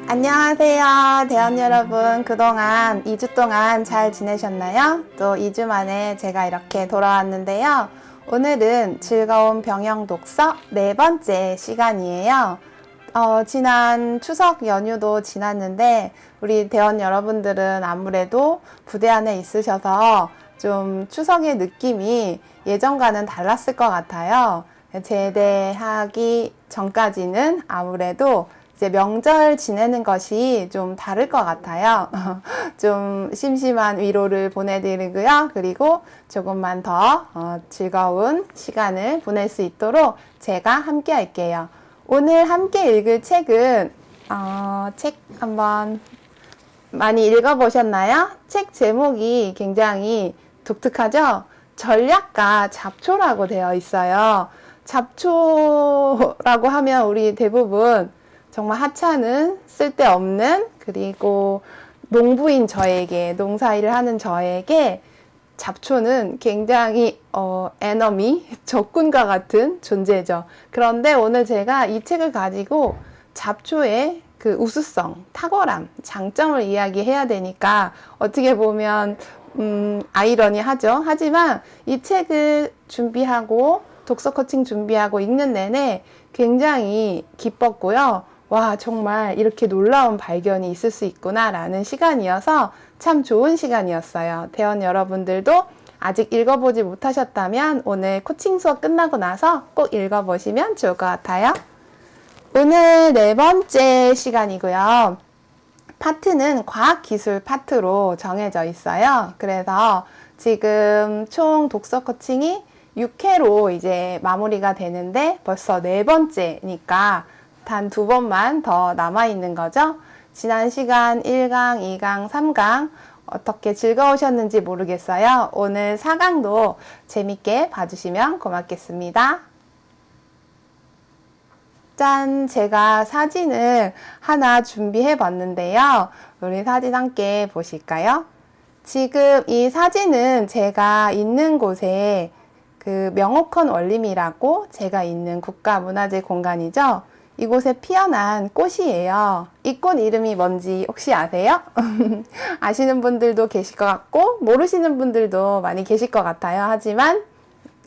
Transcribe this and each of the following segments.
안녕하세요. 대원 여러분. 그동안 2주 동안 잘 지내셨나요? 또 2주 만에 제가 이렇게 돌아왔는데요. 오늘은 즐거운 병영 독서 4번째 시간이에요. 지난 추석 연휴도 지났는데 우리 대원 여러분들은 아무래도 부대 안에 있으셔서 좀 추석의 느낌이 예전과는 달랐을 것 같아요. 제대하기 전까지는 아무래도 이제 명절 지내는 것이 좀 다를 것 같아요. 좀 심심한 위로를 보내드리고요. 그리고 조금만 더 즐거운 시간을 보낼 수 있도록 제가 함께 할게요. 오늘 함께 읽을 책은 책 한번 많이 읽어보셨나요? 책 제목이 굉장히 독특하죠? 전략가 잡초라고 되어 있어요. 잡초라고 하면 우리 대부분 정말 하찮은, 쓸데없는, 그리고 농부인 저에게, 농사일을 하는 저에게 잡초는 굉장히 에너미, 적군과 같은 존재죠. 그런데 오늘 제가 이 책을 가지고 잡초의 그 우수성, 탁월함, 장점을 이야기해야 되니까 어떻게 보면 아이러니하죠. 하지만 이 책을 준비하고 독서 코칭 준비하고 읽는 내내 굉장히 기뻤고요. 와, 정말 이렇게 놀라운 발견이 있을 수 있구나 라는 시간이어서 참 좋은 시간이었어요. 대원 여러분들도 아직 읽어보지 못하셨다면 오늘 코칭 수업 끝나고 나서 꼭 읽어보시면 좋을 것 같아요. 오늘 4번째 시간이고요. 파트는 과학기술 파트로 정해져 있어요. 그래서 지금 총 독서 코칭이 6회로 이제 마무리가 되는데 벌써 4번째니까 단 2번만 더 남아있는 거죠. 지난 시간 1강, 2강, 3강 어떻게 즐거우셨는지 모르겠어요. 오늘 4강도 재밌게 봐주시면 고맙겠습니다. 짠! 제가 사진을 하나 준비해 봤는데요. 우리 사진 함께 보실까요? 지금 이 사진은 제가 있는 곳에 그 명옥헌 원림이라고 제가 있는 국가문화재 공간이죠. 이곳에 피어난 꽃이에요. 이 꽃 이름이 뭔지 혹시 아세요? 아시는 분들도 계실 것 같고 모르시는 분들도 많이 계실 것 같아요. 하지만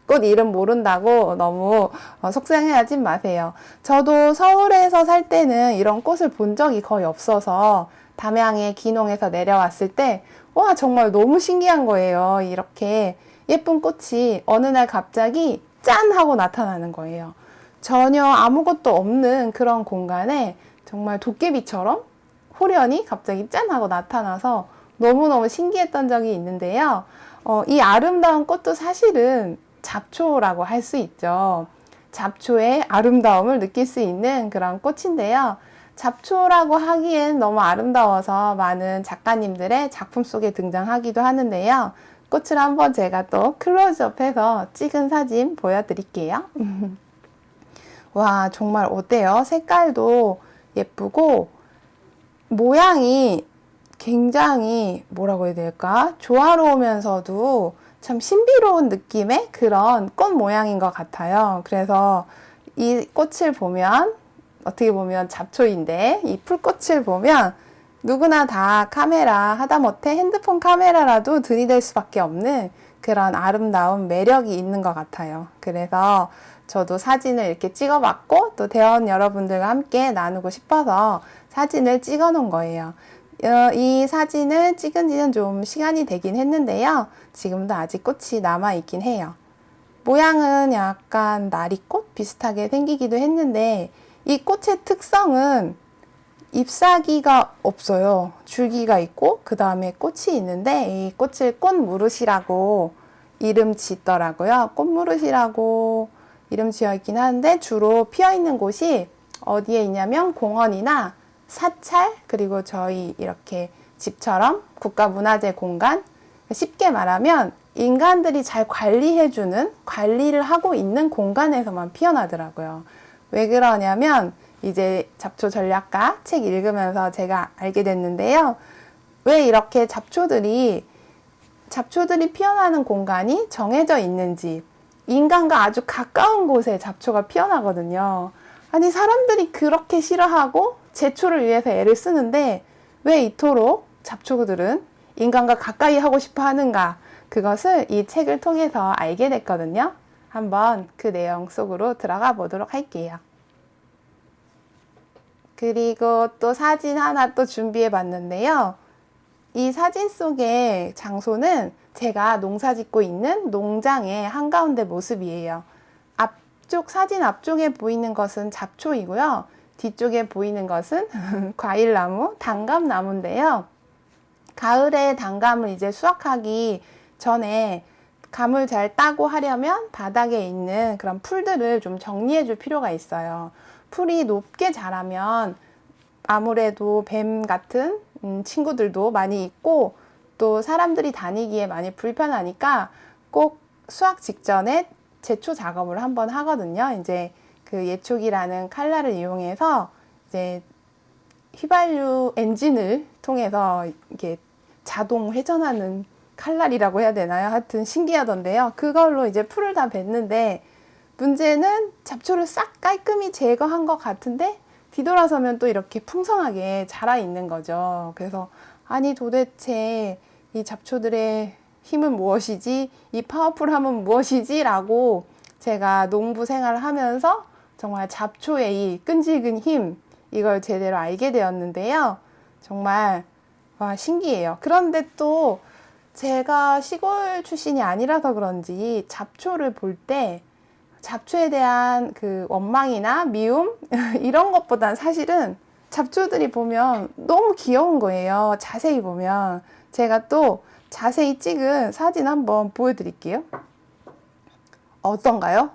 꽃 이름 모른다고 너무 속상해하지 마세요. 저도 서울에서 살 때는 이런 꽃을 본 적이 거의 없어서 담양의 기농에서 내려왔을 때 와, 정말 너무 신기한 거예요. 이렇게 예쁜 꽃이 어느 날 갑자기 짠 하고 나타나는 거예요. 전혀 아무것도 없는 그런 공간에 정말 도깨비처럼 호련히 갑자기 짠 하고 나타나서 너무너무 신기했던 적이 있는데요. 이 아름다운 꽃도 사실은 잡초라고 할 수 있죠. 잡초의 아름다움을 느낄 수 있는 그런 꽃인데요. 잡초라고 하기엔 너무 아름다워서 많은 작가님들의 작품 속에 등장하기도 하는데요. 꽃을 한번 제가 또 클로즈업해서 찍은 사진 보여드릴게요. 와, 정말 어때요? 색깔도 예쁘고 모양이 굉장히 뭐라고 해야 될까? 조화로우면서도 참 신비로운 느낌의 그런 꽃 모양인 것 같아요. 그래서 이 꽃을 보면 어떻게 보면 잡초인데 이 풀꽃을 보면 누구나 다 카메라 하다못해 핸드폰 카메라라도 들이댈 수밖에 없는 그런 아름다운 매력이 있는 것 같아요. 그래서 저도 사진을 이렇게 찍어봤고 또 대원 여러분들과 함께 나누고 싶어서 사진을 찍어 놓은 거예요. 이 사진을 찍은 지는 좀 시간이 되긴 했는데요. 지금도 아직 꽃이 남아있긴 해요. 모양은 약간 나리꽃 비슷하게 생기기도 했는데 이 꽃의 특성은 잎사귀가 없어요. 줄기가 있고 그 다음에 꽃이 있는데 이 꽃을 꽃무릇이라고 이름 짓더라고요. 꽃무릇이라고 이름 지어 있긴 하는데 주로 피어 있는 곳이 어디에 있냐면 공원이나 사찰 그리고 저희 이렇게 집처럼 국가문화재 공간, 쉽게 말하면 인간들이 잘 관리해주는, 관리를 하고 있는 공간에서만 피어나더라고요. 왜 그러냐면 이제 잡초 전략가 책 읽으면서 제가 알게 됐는데요. 왜 이렇게 잡초들이 피어나는 공간이 정해져 있는지, 인간과 아주 가까운 곳에 잡초가 피어나거든요. 아니, 사람들이 그렇게 싫어하고 제초를 위해서 애를 쓰는데 왜 이토록 잡초들은 인간과 가까이 하고 싶어 하는가? 그것을 이 책을 통해서 알게 됐거든요. 한번 그 내용 속으로 들어가 보도록 할게요. 그리고 또 사진 하나 또 준비해 봤는데요. 이 사진 속의 장소는 제가 농사 짓고 있는 농장의 한가운데 모습이에요. 사진 앞쪽에 보이는 것은 잡초이고요. 뒤쪽에 보이는 것은 과일나무, 단감나무인데요. 가을에 단감을 이제 수확하기 전에 감을 잘 따고 하려면 바닥에 있는 그런 풀들을 좀 정리해 줄 필요가 있어요. 풀이 높게 자라면 아무래도 뱀 같은 친구들도 많이 있고 또 사람들이 다니기에 많이 불편하니까 꼭 수확 직전에 제초 작업을 한번 하거든요. 이제 그 예촉이라는 칼날을 이용해서 이제 휘발유 엔진을 통해서 이렇게 자동 회전하는 칼날이라고 해야 되나요? 하여튼 신기하던데요. 그걸로 이제 풀을 다 뱉는데 문제는 잡초를 싹 깔끔히 제거한 것 같은데 뒤돌아서면 또 이렇게 풍성하게 자라 있는 거죠. 그래서 아니 도대체 이 잡초들의 힘은 무엇이지? 이 파워풀함은 무엇이지? 라고 제가 농부 생활을 하면서 정말 잡초의 이 끈질긴 힘, 이걸 제대로 알게 되었는데요. 정말 와, 신기해요. 그런데 또 제가 시골 출신이 아니라서 그런지 잡초를 볼 때 잡초에 대한 그 원망이나 미움 이런 것보단 사실은 잡초들이 보면 너무 귀여운 거예요. 자세히 보면. 제가 또 자세히 찍은 사진 한번 보여드릴게요. 어떤가요?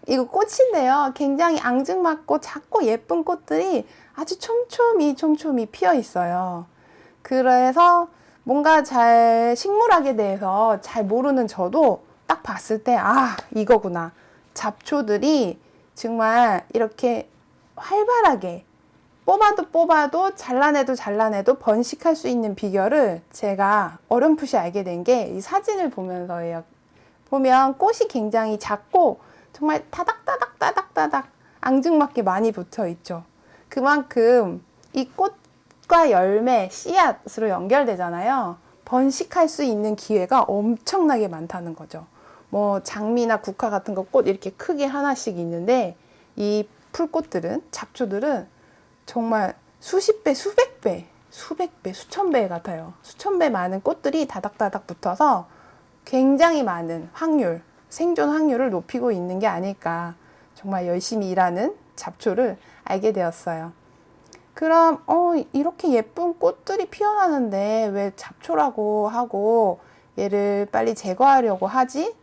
이거 꽃인데요. 굉장히 앙증맞고 작고 예쁜 꽃들이 아주 촘촘히 피어 있어요. 그래서 뭔가 잘 식물학에 대해서 잘 모르는 저도 딱 봤을 때 아, 이거구나. 잡초들이 정말 이렇게 활발하게 뽑아도 잘라내도 번식할 수 있는 비결을 제가 어렴풋이 알게 된 게 이 사진을 보면서예요. 보면 꽃이 굉장히 작고 정말 따닥따닥 앙증맞게 많이 붙어 있죠. 그만큼 이 꽃과 열매, 씨앗으로 연결되잖아요. 번식할 수 있는 기회가 엄청나게 많다는 거죠. 뭐 장미나 국화 같은 거 꽃 이렇게 크게 하나씩 있는데 이 풀꽃들은, 잡초들은 정말 수십 배, 수백 배, 수천 배 같아요. 수천 배 많은 꽃들이 다닥다닥 붙어서 굉장히 많은 확률, 생존 확률을 높이고 있는 게 아닐까. 정말 열심히 일하는 잡초를 알게 되었어요. 그럼 이렇게 예쁜 꽃들이 피어나는데 왜 잡초라고 하고 얘를 빨리 제거하려고 하지?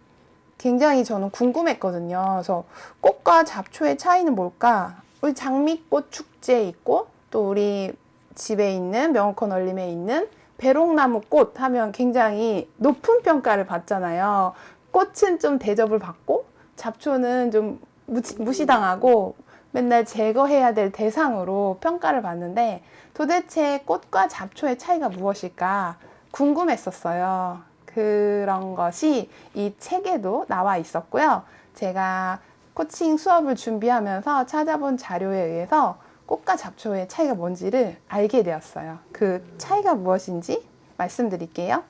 굉장히 저는 궁금했거든요. 그래서 꽃과 잡초의 차이는 뭘까? 우리 장미꽃 축제 있고 또 우리 집에 있는 명호콘 얼림에 있는 배롱나무 꽃 하면 굉장히 높은 평가를 받잖아요. 꽃은 좀 대접을 받고 잡초는 좀 무시당하고 맨날 제거해야 될 대상으로 평가를 받는데 도대체 꽃과 잡초의 차이가 무엇일까 궁금했었어요. 그런 것이 이 책에도 나와 있었고요. 제가 코칭 수업을 준비하면서 찾아본 자료에 의해서 꽃과 잡초의 차이가 뭔지를 알게 되었어요. 그 차이가 무엇인지 말씀드릴게요.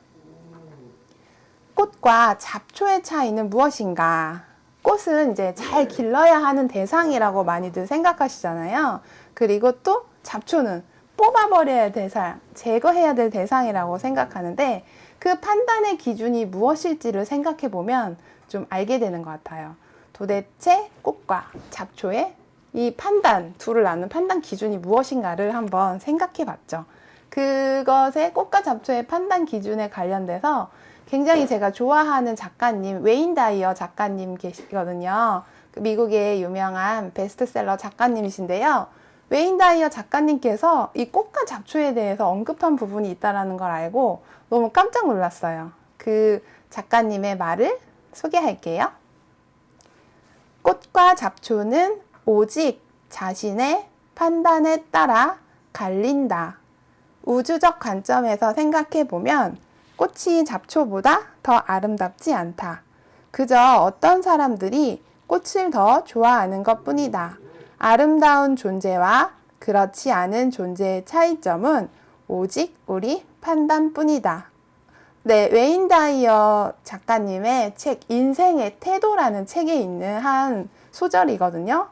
꽃과 잡초의 차이는 무엇인가? 꽃은 이제 잘 길러야 하는 대상이라고 많이들 생각하시잖아요. 그리고 또 잡초는 뽑아버려야 할 대상, 제거해야 될 대상이라고 생각하는데 그 판단의 기준이 무엇일지를 생각해 보면 좀 알게 되는 것 같아요. 도대체 꽃과 잡초의 이 판단, 둘을 나눈 판단 기준이 무엇인가를 한번 생각해 봤죠. 그것의 꽃과 잡초의 판단 기준에 관련돼서 굉장히 제가 좋아하는 작가님, 웨인 다이어 작가님 계시거든요. 미국의 유명한 베스트셀러 작가님이신데요. 웨인 다이어 작가님께서 이 꽃과 잡초에 대해서 언급한 부분이 있다는 걸 알고 너무 깜짝 놀랐어요. 그 작가님의 말을 소개할게요. 꽃과 잡초는 오직 자신의 판단에 따라 갈린다. 우주적 관점에서 생각해보면 꽃이 잡초보다 더 아름답지 않다. 그저 어떤 사람들이 꽃을 더 좋아하는 것뿐이다. 아름다운 존재와 그렇지 않은 존재의 차이점은 오직 우리 판단뿐이다. 네, 웨인 다이어 작가님의 책 인생의 태도라는 책에 있는 한 소절이거든요.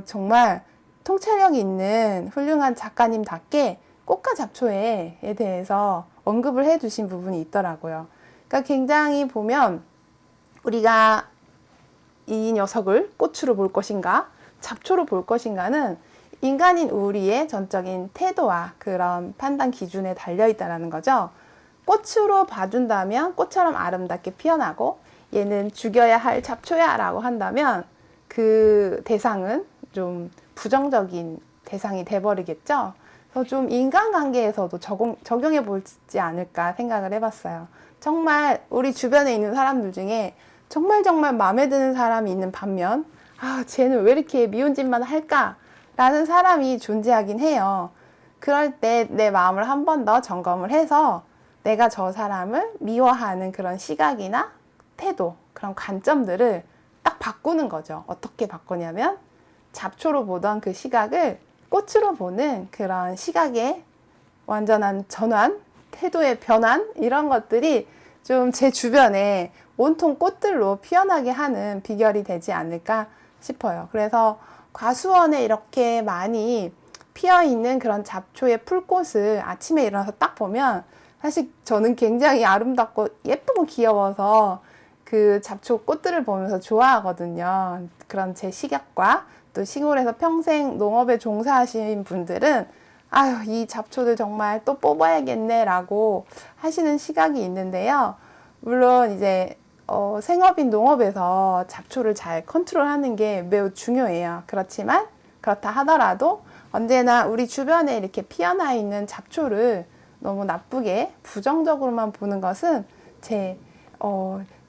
정말 통찰력 있는 훌륭한 작가님답게 꽃과 잡초에 대해서 언급을 해주신 부분이 있더라고요. 그러니까 굉장히 보면 우리가 이 녀석을 꽃으로 볼 것인가, 잡초로 볼 것인가는 인간인 우리의 전적인 태도와 그런 판단 기준에 달려있다는 거죠. 꽃으로 봐준다면 꽃처럼 아름답게 피어나고 얘는 죽여야 할 잡초야 라고 한다면 그 대상은 좀 부정적인 대상이 돼버리겠죠. 그래서 좀 인간관계에서도 적용해 보지 않을까 생각을 해봤어요. 정말 우리 주변에 있는 사람들 중에 정말 마음에 드는 사람이 있는 반면 쟤는 왜 이렇게 미운 짓만 할까? 라는 사람이 존재하긴 해요. 그럴 때 내 마음을 한 번 더 점검을 해서 내가 저 사람을 미워하는 그런 시각이나 태도, 그런 관점들을 딱 바꾸는 거죠. 어떻게 바꾸냐면 잡초로 보던 그 시각을 꽃으로 보는 그런 시각의 완전한 전환, 태도의 변환 이런 것들이 좀 제 주변에 온통 꽃들로 피어나게 하는 비결이 되지 않을까 싶어요. 그래서 과수원에 이렇게 많이 피어있는 그런 잡초의 풀꽃을 아침에 일어나서 딱 보면 사실 저는 굉장히 아름답고 예쁘고 귀여워서 그 잡초 꽃들을 보면서 좋아하거든요. 그런 제 시각과 또 시골에서 평생 농업에 종사하신 분들은 아유, 이 잡초들 정말 또 뽑아야겠네 라고 하시는 시각이 있는데요. 물론 이제 생업인 농업에서 잡초를 잘 컨트롤하는 게 매우 중요해요. 그렇지만 그렇다 하더라도 언제나 우리 주변에 이렇게 피어나 있는 잡초를 너무 나쁘게 부정적으로만 보는 것은 제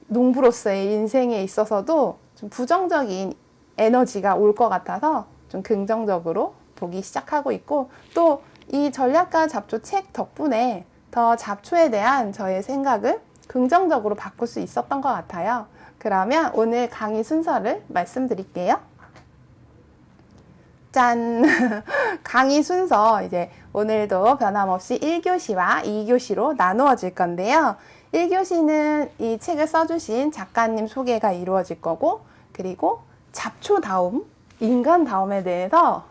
농부로서의 인생에 있어서도 좀 부정적인 에너지가 올 것 같아서 좀 긍정적으로 보기 시작하고 있고, 또 이 전략가 잡초 책 덕분에 더 잡초에 대한 저의 생각을 긍정적으로 바꿀 수 있었던 것 같아요. 그러면 오늘 강의 순서를 말씀드릴게요. 짠! 강의 순서 이제 오늘도 변함없이 1교시와 2교시로 나누어질 건데요. 1교시는 이 책을 써주신 작가님 소개가 이루어질 거고, 그리고 잡초다움, 인간다움에 대해서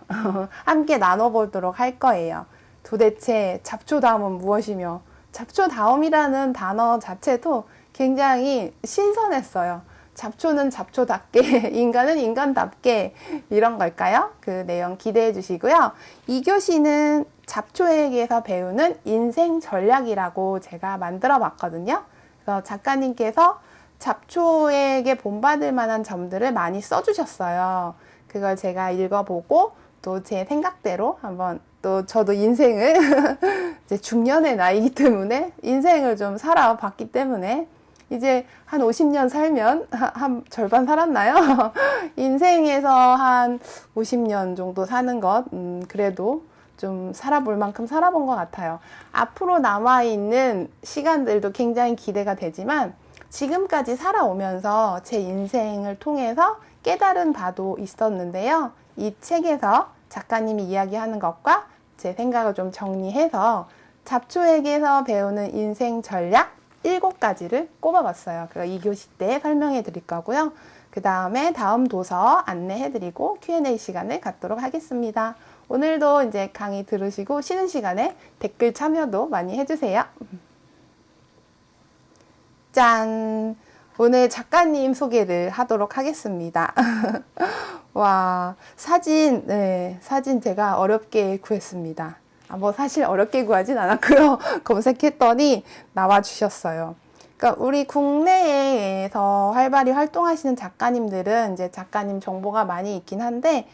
함께 나눠보도록 할 거예요. 도대체 잡초다움은 무엇이며 잡초다움이라는 단어 자체도 굉장히 신선했어요. 잡초는 잡초답게, 인간은 인간답게 이런 걸까요? 그 내용 기대해 주시고요. 2교시는 잡초에게서 배우는 인생 전략이라고 제가 만들어 봤거든요. 그래서 작가님께서 잡초에게 본받을 만한 점들을 많이 써주셨어요. 그걸 제가 읽어보고 또 제 생각대로 한번, 또 저도 인생을 이제 중년의 나이기 때문에 인생을 좀 살아봤기 때문에 이제 한 50년 살면 한 절반 살았나요? 인생에서 한 50년 정도 사는 것, 그래도 좀 살아볼 만큼 살아본 것 같아요. 앞으로 남아있는 시간들도 굉장히 기대가 되지만 지금까지 살아오면서 제 인생을 통해서 깨달은 바도 있었는데요. 이 책에서 작가님이 이야기하는 것과 제 생각을 좀 정리해서 잡초에게서 배우는 인생 전략 7가지를 꼽아봤어요. 그거 2교시 때 설명해 드릴 거고요. 그 다음에 다음 도서 안내해 드리고 Q&A 시간을 갖도록 하겠습니다. 오늘도 이제 강의 들으시고 쉬는 시간에 댓글 참여도 많이 해주세요. 짠! 오늘 작가님 소개를 하도록 하겠습니다. 와, 사진 제가 어렵게 구했습니다. 뭐 사실 어렵게 구하진 않았고요. 검색했더니 나와 주셨어요. 그러니까 우리 국내에서 활발히 활동하시는 작가님들은 이제 작가님 정보가 많이 있긴 한데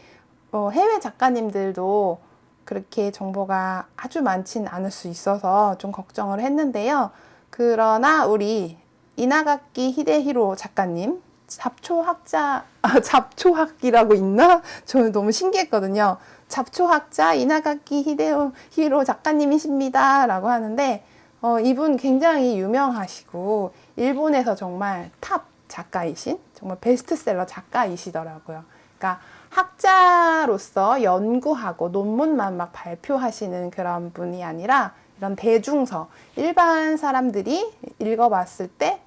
해외 작가님들도 그렇게 정보가 아주 많진 않을 수 있어서 좀 걱정을 했는데요. 그러나 우리 이나가키 히데히로 작가님, 잡초학이라고 있나? 저는 너무 신기했거든요. 잡초학자 이나가키 히데히로 작가님이십니다. 라고 하는데, 이분 굉장히 유명하시고, 일본에서 정말 탑 작가이신, 정말 베스트셀러 작가이시더라고요. 그러니까 학자로서 연구하고 논문만 막 발표하시는 그런 분이 아니라 이런 대중서, 일반 사람들이 읽어봤을 때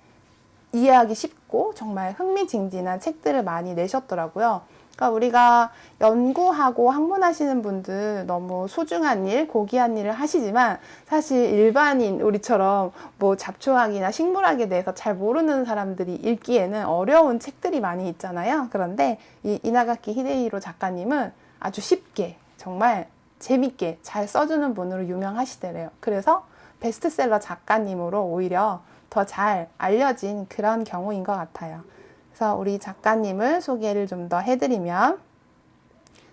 이해하기 쉽고 정말 흥미진진한 책들을 많이 내셨더라고요. 그러니까 우리가 연구하고 학문하시는 분들 너무 소중한 일, 고귀한 일을 하시지만 사실 일반인 우리처럼 뭐 잡초학이나 식물학에 대해서 잘 모르는 사람들이 읽기에는 어려운 책들이 많이 있잖아요. 그런데 이 이나가키 히데히로 작가님은 아주 쉽게 정말 재밌게 잘 써주는 분으로 유명하시더래요. 그래서 베스트셀러 작가님으로 오히려 더 잘 알려진 그런 경우인 것 같아요. 그래서 우리 작가님을 소개를 좀 더 해드리면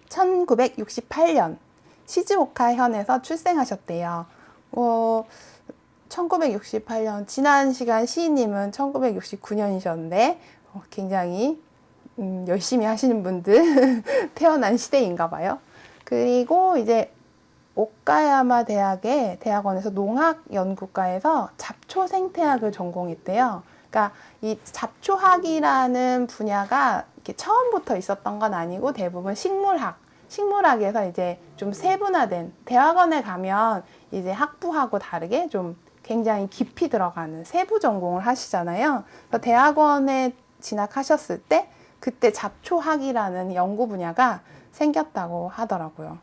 1968년 시즈오카 현에서 출생하셨대요. 1968년 지난 시간 시인님은 1969년이셨는데 굉장히 열심히 하시는 분들 태어난 시대인가 봐요. 그리고 이제 오카야마 대학의 대학원에서 농학연구과에서 잡초 생태학을 전공했대요. 그러니까 이 잡초학이라는 분야가 이렇게 처음부터 있었던 건 아니고 대부분 식물학에서 이제 좀 세분화된 대학원에 가면 이제 학부하고 다르게 좀 굉장히 깊이 들어가는 세부 전공을 하시잖아요. 그래서 대학원에 진학하셨을 때 그때 잡초학이라는 연구 분야가 생겼다고 하더라고요.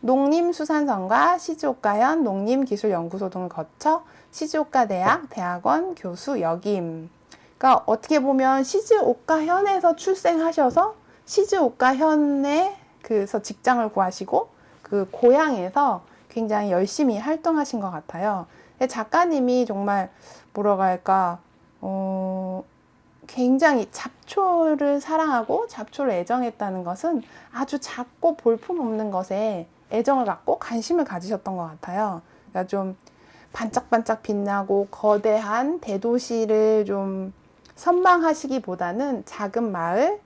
농림수산성과 시즈오카현 농림기술연구소 등을 거쳐 시즈오카 대학 대학원 교수 역임. 그러니까 어떻게 보면 시즈오카현에서 출생하셔서 시즈오카현에 그래서 직장을 구하시고 그 고향에서 굉장히 열심히 활동하신 것 같아요. 작가님이 정말 뭐라고 할까 굉장히 잡초를 사랑하고 잡초를 애정했다는 것은 아주 작고 볼품없는 것에 애정을 갖고 관심을 가지셨던 것 같아요. 그러니까 좀 반짝반짝 빛나고 거대한 대도시를 좀 선망하시기보다는 작은 마을,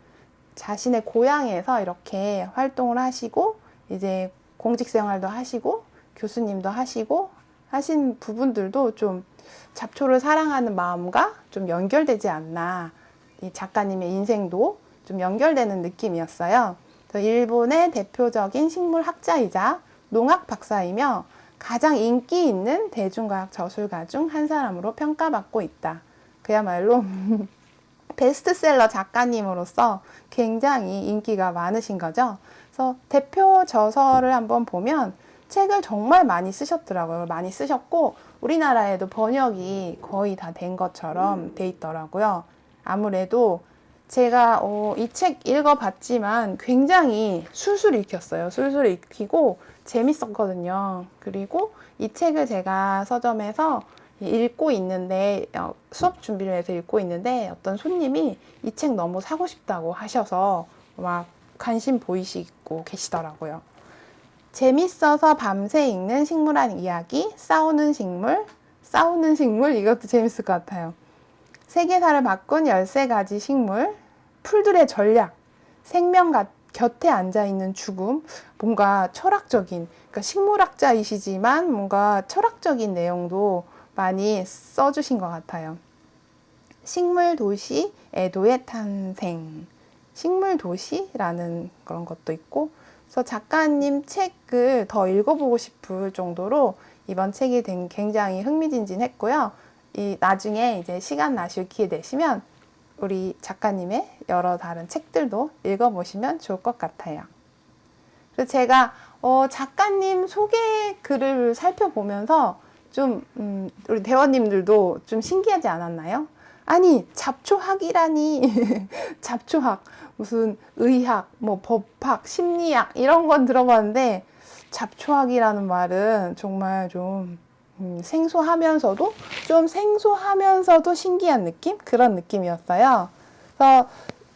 자신의 고향에서 이렇게 활동을 하시고 이제 공직 생활도 하시고 교수님도 하시고 하신 부분들도 좀 잡초를 사랑하는 마음과 좀 연결되지 않나. 이 작가님의 인생도 좀 연결되는 느낌이었어요. 일본의 대표적인 식물학자이자 농학 박사이며 가장 인기 있는 대중과학 저술가 중 한 사람으로 평가받고 있다. 그야말로 베스트셀러 작가님으로서 굉장히 인기가 많으신 거죠. 그래서 대표 저서를 한번 보면 책을 정말 많이 쓰셨더라고요. 많이 쓰셨고 우리나라에도 번역이 거의 다 된 것처럼 돼 있더라고요. 아무래도 제가 이 책 읽어봤지만 굉장히 술술 읽혔어요. 술술 읽히고 재밌었거든요. 그리고 이 책을 제가 서점에서 읽고 있는데 수업 준비를 해서 읽고 있는데 어떤 손님이 이 책 너무 사고 싶다고 하셔서 막 관심 보이시고 계시더라고요. 재밌어서 밤새 읽는 식물학 이야기, 싸우는 식물 이것도 재밌을 것 같아요. 세계사를 바꾼 13가지 식물, 풀들의 전략, 생명 곁에 앉아있는 죽음, 뭔가 철학적인, 그러니까 식물학자이시지만 뭔가 철학적인 내용도 많이 써주신 것 같아요. 식물도시 에도의 탄생, 식물도시라는 그런 것도 있고, 그래서 작가님 책을 더 읽어보고 싶을 정도로 이번 책이 굉장히 흥미진진했고요. 나중에 이제 시간 나실 기회 되시면 우리 작가님의 여러 다른 책들도 읽어보시면 좋을 것 같아요. 그래서 제가 작가님 소개 글을 살펴보면서 좀 우리 대원님들도 좀 신기하지 않았나요? 아니 잡초학이라니 잡초학 무슨 의학 뭐 법학 심리학 이런 건 들어봤는데 잡초학이라는 말은 정말 좀 생소하면서도 신기한 느낌? 그런 느낌이었어요. 그래서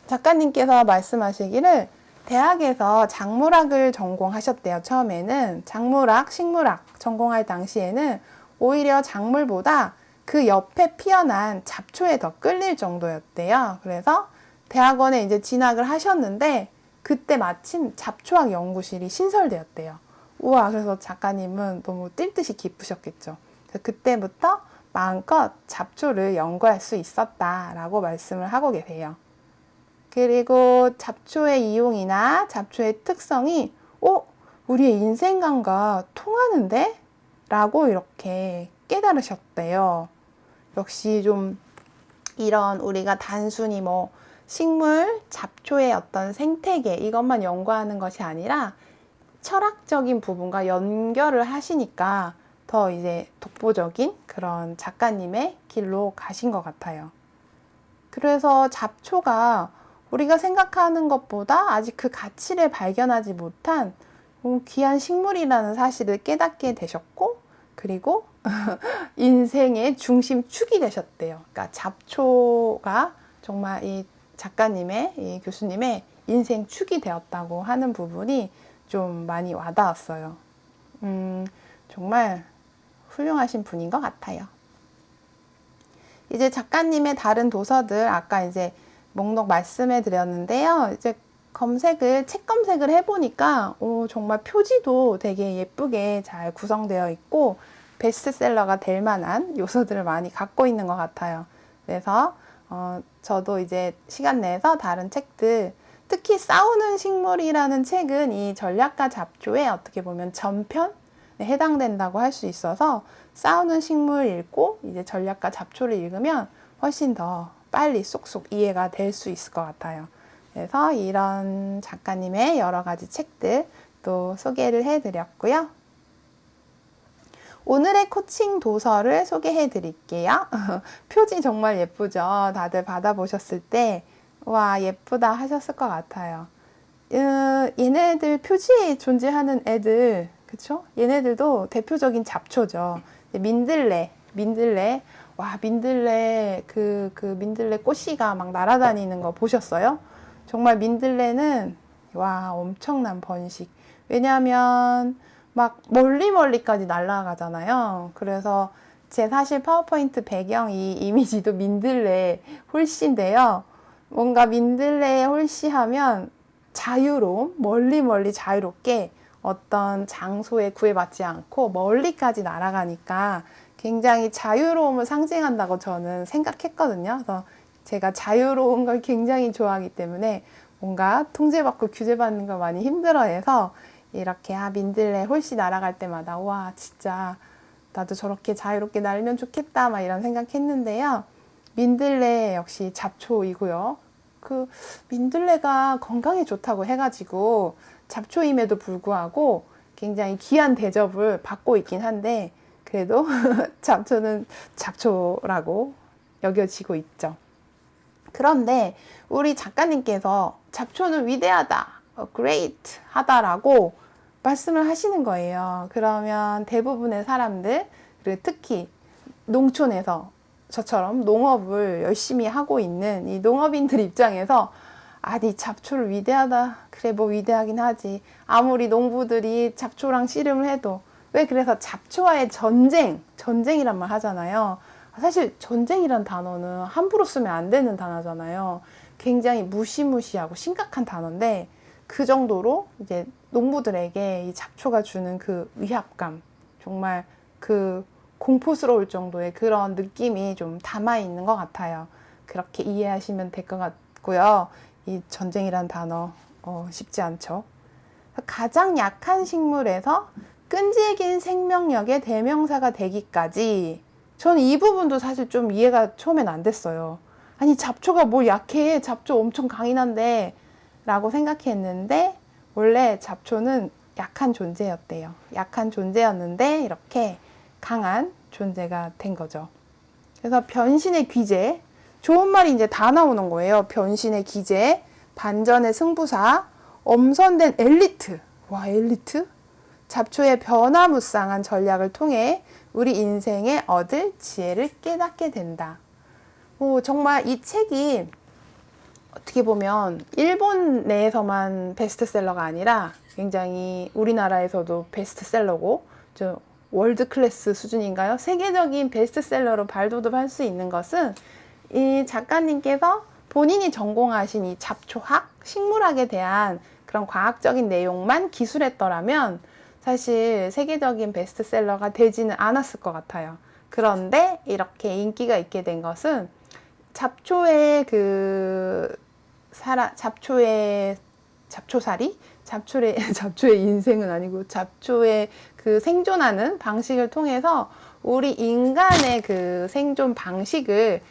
작가님께서 말씀하시기를 대학에서 작물학을 전공하셨대요. 처음에는 작물학, 식물학 전공할 당시에는 오히려 작물보다 그 옆에 피어난 잡초에 더 끌릴 정도였대요. 그래서 대학원에 이제 진학을 하셨는데 그때 마침 잡초학 연구실이 신설되었대요. 우와, 그래서 작가님은 너무 뛸 듯이 기쁘셨겠죠. 그래서 그때부터 마음껏 잡초를 연구할 수 있었다라고 말씀을 하고 계세요. 그리고 잡초의 이용이나 잡초의 특성이 우리의 인생관과 통하는데? 라고 이렇게 깨달으셨대요. 역시 좀 이런 우리가 단순히 뭐 식물, 잡초의 어떤 생태계 이것만 연구하는 것이 아니라 철학적인 부분과 연결을 하시니까 더 이제 독보적인 그런 작가님의 길로 가신 것 같아요. 그래서 잡초가 우리가 생각하는 것보다 아직 그 가치를 발견하지 못한 귀한 식물이라는 사실을 깨닫게 되셨고, 그리고 인생의 중심축이 되셨대요. 그러니까 잡초가 정말 이 작가님의, 이 교수님의 인생축이 되었다고 하는 부분이 좀 많이 와닿았어요. 정말 훌륭하신 분인 것 같아요. 이제 작가님의 다른 도서들 아까 이제 목록 말씀해 드렸는데요. 이제 책 검색을 해보니까 정말 표지도 되게 예쁘게 잘 구성되어 있고 베스트셀러가 될 만한 요소들을 많이 갖고 있는 것 같아요. 그래서 저도 이제 시간 내서 다른 책들, 특히 싸우는 식물이라는 책은 이 전략가 잡초의 어떻게 보면 전편에 해당된다고 할 수 있어서 싸우는 식물 읽고 이제 전략가 잡초를 읽으면 훨씬 더 빨리 쏙쏙 이해가 될 수 있을 것 같아요. 그래서 이런 작가님의 여러 가지 책들 또 소개를 해드렸고요. 오늘의 코칭 도서를 소개해 드릴게요. 표지 정말 예쁘죠? 다들 받아보셨을 때 와 예쁘다 하셨을 것 같아요. 얘네들 표지에 존재하는 애들 그쵸? 얘네들도 대표적인 잡초죠. 민들레 와 민들레 그 민들레 꽃씨가 막 날아다니는 거 보셨어요? 정말 민들레는 와 엄청난 번식. 왜냐하면 막 멀리까지 날아가잖아요. 그래서 제 사실 파워포인트 배경 이 이미지도 민들레 홀씨인데요. 뭔가 민들레 홀씨 하면 자유로움, 멀리 자유롭게 어떤 장소에 구애받지 않고 멀리까지 날아가니까 굉장히 자유로움을 상징한다고 저는 생각했거든요. 그래서 제가 자유로운 걸 굉장히 좋아하기 때문에 뭔가 통제받고 규제받는 걸 많이 힘들어해서 이렇게 민들레 홀씨 날아갈 때마다 와 진짜 나도 저렇게 자유롭게 날면 좋겠다 막 이런 생각했는데요. 민들레 역시 잡초이고요. 그 민들레가 건강에 좋다고 해가지고 잡초임에도 불구하고 굉장히 귀한 대접을 받고 있긴 한데 그래도 잡초는 잡초라고 여겨지고 있죠. 그런데 우리 작가님께서 잡초는 위대하다, great 하다라고 말씀을 하시는 거예요. 그러면 대부분의 사람들, 그리고 특히 농촌에서 저처럼 농업을 열심히 하고 있는 이 농업인들 입장에서 네 잡초를 위대하다. 그래 뭐 위대하긴 하지. 아무리 농부들이 잡초랑 씨름을 해도 왜 그래서 잡초와의 전쟁이란 말 하잖아요. 사실 전쟁이란 단어는 함부로 쓰면 안 되는 단어잖아요. 굉장히 무시무시하고 심각한 단어인데 그 정도로 이제 농부들에게 이 잡초가 주는 그 위압감, 정말 그 공포스러울 정도의 그런 느낌이 좀 담아 있는 것 같아요. 그렇게 이해하시면 될 것 같고요. 이 전쟁이란 단어 쉽지 않죠. 가장 약한 식물에서 끈질긴 생명력의 대명사가 되기까지 저는 이 부분도 사실 좀 이해가 처음엔 안 됐어요. 아니 잡초가 뭘 약해? 잡초 엄청 강인한데 라고 생각했는데 원래 잡초는 약한 존재였대요. 약한 존재였는데 이렇게 강한 존재가 된 거죠. 그래서 변신의 귀재, 좋은 말이 이제 다 나오는 거예요. 변신의 기재, 반전의 승부사, 엄선된 엘리트. 와, 엘리트? 잡초의 변화무쌍한 전략을 통해 우리 인생에 얻을 지혜를 깨닫게 된다. 정말 이 책이 어떻게 보면 일본 내에서만 베스트셀러가 아니라 굉장히 우리나라에서도 베스트셀러고 좀 월드 클래스 수준인가요? 세계적인 베스트셀러로 발돋움할 수 있는 것은 이 작가님께서 본인이 전공하신 이 잡초학, 식물학에 대한 그런 과학적인 내용만 기술했더라면 사실 세계적인 베스트셀러가 되지는 않았을 것 같아요. 그런데 이렇게 인기가 있게 된 것은 잡초의 그 잡초살이? 잡초의 인생은 아니고 잡초의 그 생존하는 방식을 통해서 우리 인간의 그 생존 방식을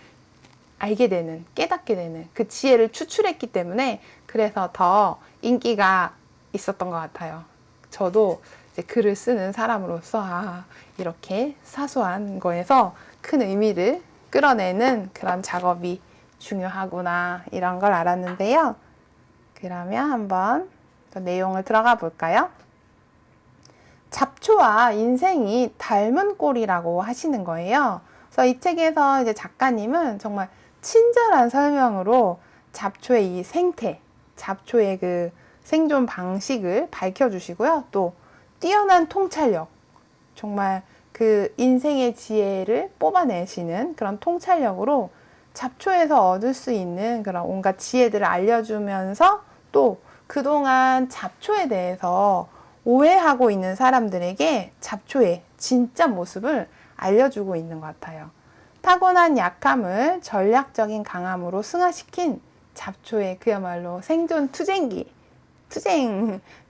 알게 되는, 깨닫게 되는 그 지혜를 추출했기 때문에 그래서 더 인기가 있었던 것 같아요. 저도 이제 글을 쓰는 사람으로서 이렇게 사소한 거에서 큰 의미를 끌어내는 그런 작업이 중요하구나 이런 걸 알았는데요. 그러면 한번 또 내용을 들어가 볼까요? 잡초와 인생이 닮은 꼴이라고 하시는 거예요. 그래서 이 책에서 이제 작가님은 정말 친절한 설명으로 잡초의 이 생태, 잡초의 그 생존 방식을 밝혀주시고요. 또 뛰어난 통찰력, 정말 그 인생의 지혜를 뽑아내시는 그런 통찰력으로 잡초에서 얻을 수 있는 그런 온갖 지혜들을 알려주면서 또 그동안 잡초에 대해서 오해하고 있는 사람들에게 잡초의 진짜 모습을 알려주고 있는 것 같아요. 타고난 약함을 전략적인 강함으로 승화시킨 잡초의 그야말로 생존 투쟁기,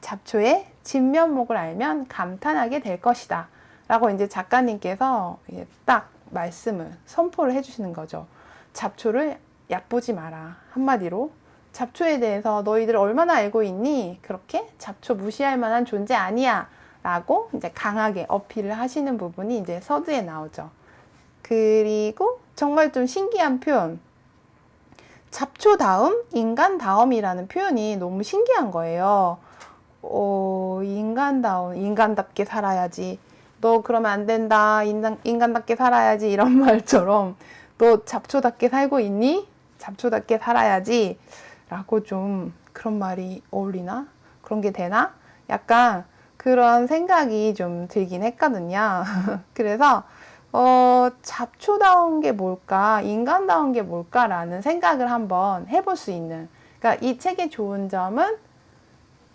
잡초의 진면목을 알면 감탄하게 될 것이다 라고 이제 작가님께서 딱 말씀을 선포를 해주시는 거죠. 잡초를 얕보지 마라. 한마디로 잡초에 대해서 너희들 얼마나 알고 있니? 그렇게 잡초 무시할 만한 존재 아니야 라고 이제 강하게 어필을 하시는 부분이 이제 서두에 나오죠. 그리고 정말 좀 신기한 표현, 잡초다움, 인간다움이라는 표현이 너무 신기한 거예요. 인간답게 살아야지. 너 그러면 안 된다. 인간답게 살아야지. 이런 말처럼 너 잡초답게 살고 있니? 잡초답게 살아야지. 라고 좀 그런 말이 어울리나? 그런 게 되나? 약간 그런 생각이 좀 들긴 했거든요. 그래서 잡초다운 게 뭘까? 인간다운 게 뭘까라는 생각을 한번 해볼 수 있는. 그러니까 이 책의 좋은 점은